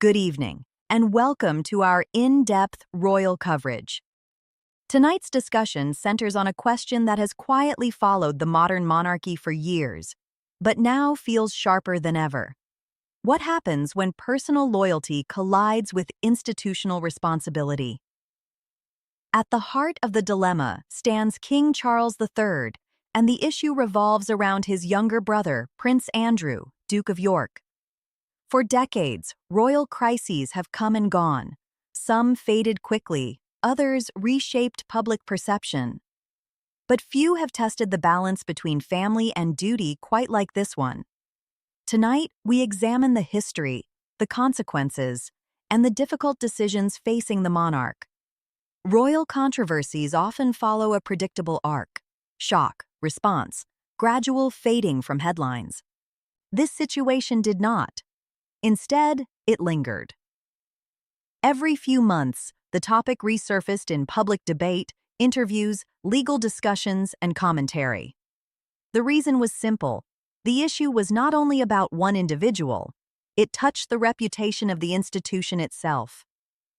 Good evening, and welcome to our in-depth royal coverage. Tonight's discussion centers on a question that has quietly followed the modern monarchy for years, but now feels sharper than ever. What happens when personal loyalty collides with institutional responsibility? At the heart of the dilemma stands King Charles III, and the issue revolves around his younger brother, Prince Andrew, Duke of York. For decades, royal crises have come and gone. Some faded quickly, others reshaped public perception. But few have tested the balance between family and duty quite like this one. Tonight, we examine the history, the consequences, and the difficult decisions facing the monarch. Royal controversies often follow a predictable arc: shock, response, gradual fading from headlines. This situation did not. Instead, it lingered. Every few months, the topic resurfaced in public debate, interviews, legal discussions, and commentary. The reason was simple. The issue was not only about one individual, it touched the reputation of the institution itself.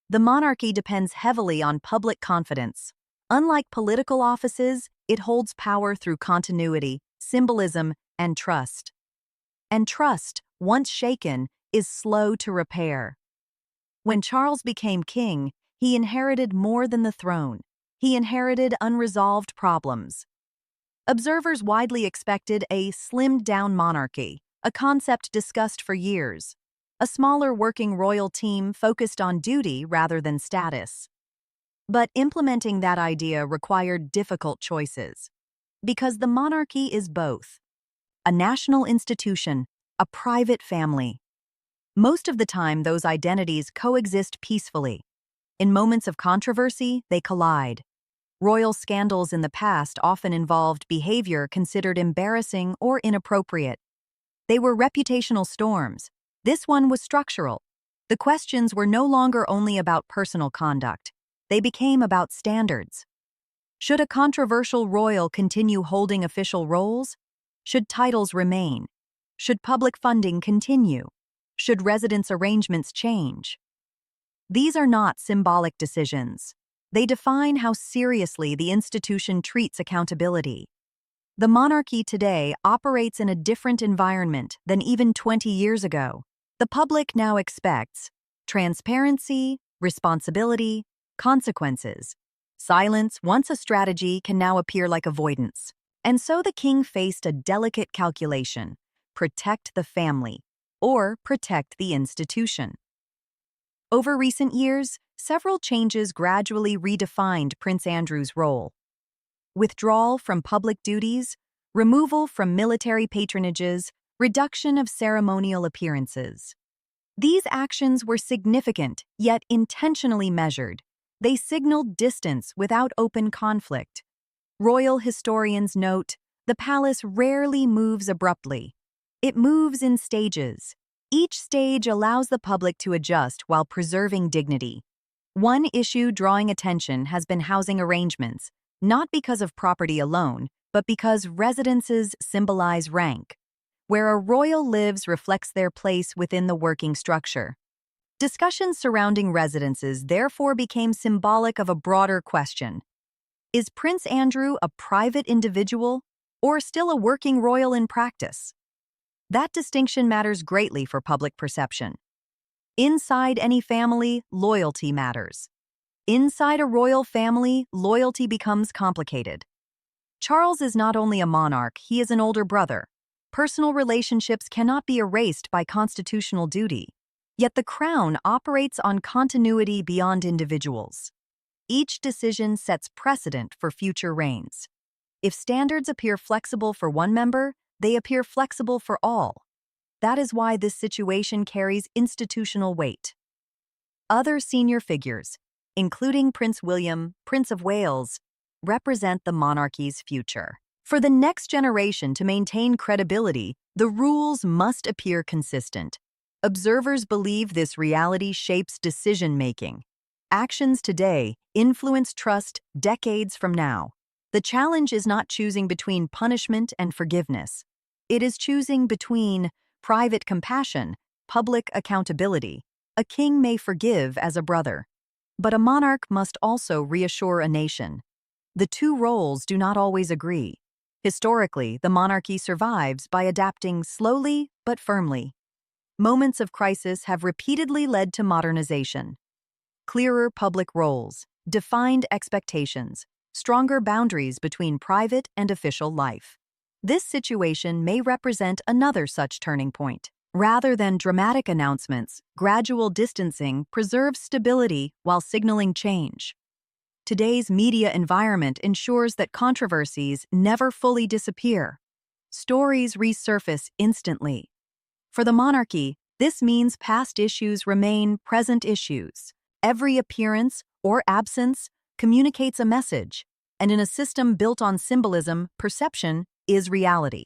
The monarchy depends heavily on public confidence. Unlike political offices, it holds power through continuity, symbolism, and trust. And trust, once shaken, is slow to repair. When Charles became king, he inherited more than the throne. He inherited unresolved problems. Observers widely expected a slimmed-down monarchy, a concept discussed for years. A smaller working royal team focused on duty rather than status. But implementing that idea required difficult choices. Because the monarchy is both a national institution, a private family. Most of the time, those identities coexist peacefully. In moments of controversy, they collide. Royal scandals in the past often involved behavior considered embarrassing or inappropriate. They were reputational storms. This one was structural. The questions were no longer only about personal conduct. They became about standards. Should a controversial royal continue holding official roles? Should titles remain? Should public funding continue? Should residence arrangements change? These are not symbolic decisions. They define how seriously the institution treats accountability. The monarchy today operates in a different environment than even 20 years ago. The public now expects transparency, responsibility, consequences. Silence, once a strategy, can now appear like avoidance. And so the king faced a delicate calculation: protect the family, or protect the institution. Over recent years, several changes gradually redefined Prince Andrew's role. Withdrawal from public duties, removal from military patronages, reduction of ceremonial appearances. These actions were significant, yet intentionally measured. They signaled distance without open conflict. Royal historians note, the palace rarely moves abruptly. It moves in stages. Each stage allows the public to adjust while preserving dignity. One issue drawing attention has been housing arrangements, not because of property alone, but because residences symbolize rank. Where a royal lives reflects their place within the working structure. Discussions surrounding residences therefore became symbolic of a broader question. Is Prince Andrew a private individual, or still a working royal in practice? That distinction matters greatly for public perception. Inside any family, loyalty matters. Inside a royal family, loyalty becomes complicated. Charles is not only a monarch, he is an older brother. Personal relationships cannot be erased by constitutional duty. Yet the crown operates on continuity beyond individuals. Each decision sets precedent for future reigns. If standards appear flexible for one member, they appear flexible for all. That is why this situation carries institutional weight. Other senior figures, including Prince William, Prince of Wales, represent the monarchy's future. For the next generation to maintain credibility, the rules must appear consistent. Observers believe this reality shapes decision-making. Actions today influence trust decades from now. The challenge is not choosing between punishment and forgiveness. It is choosing between private compassion, public accountability, A king may forgive as a brother, but a monarch must also reassure a nation. The two roles do not always agree. Historically, the monarchy survives by adapting slowly but firmly. Moments of crisis have repeatedly led to modernization. Clearer public roles, defined expectations, stronger boundaries between private and official life. This situation may represent another such turning point. Rather than dramatic announcements, gradual distancing preserves stability while signaling change. Today's media environment ensures that controversies never fully disappear. Stories resurface instantly. For the monarchy, this means past issues remain present issues. Every appearance or absence communicates a message, and in a system built on symbolism, perception is reality.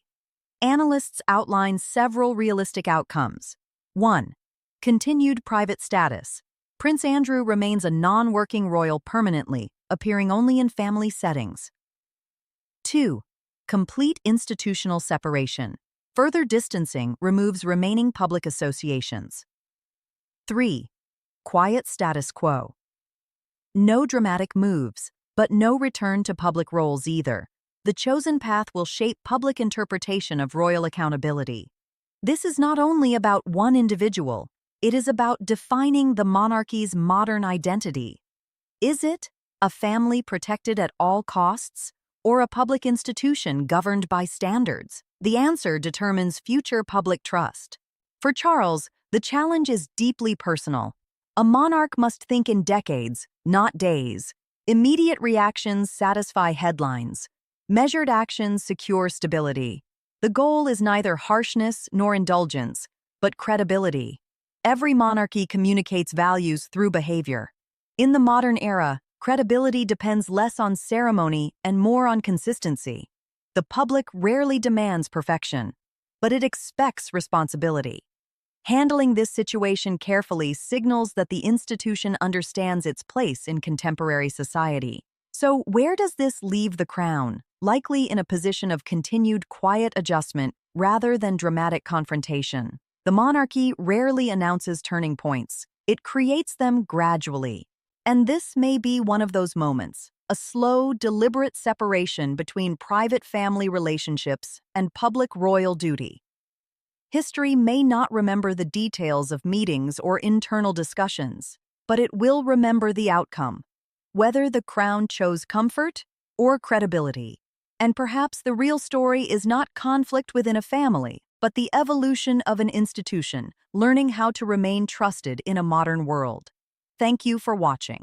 Analysts outline several realistic outcomes. 1. Continued private status. Prince Andrew remains a non-working royal permanently, appearing only in family settings. 2. Complete institutional separation. Further distancing removes remaining public associations. 3. Quiet status quo. No dramatic moves, but no return to public roles either. The chosen path will shape public interpretation of royal accountability. This is not only about one individual, it is about defining the monarchy's modern identity. Is it a family protected at all costs, or a public institution governed by standards? The answer determines future public trust. For Charles, the challenge is deeply personal. A monarch must think in decades, not days. Immediate reactions satisfy headlines. Measured actions secure stability. The goal is neither harshness nor indulgence, but credibility. Every monarchy communicates values through behavior. In the modern era, credibility depends less on ceremony and more on consistency. The public rarely demands perfection, but it expects responsibility. Handling this situation carefully signals that the institution understands its place in contemporary society. So, where does this leave the crown? Likely in a position of continued quiet adjustment rather than dramatic confrontation. The monarchy rarely announces turning points. It creates them gradually. And this may be one of those moments, a slow, deliberate separation between private family relationships and public royal duty. History may not remember the details of meetings or internal discussions, but it will remember the outcome, whether the crown chose comfort or credibility. And perhaps the real story is not conflict within a family, but the evolution of an institution, learning how to remain trusted in a modern world. Thank you for watching.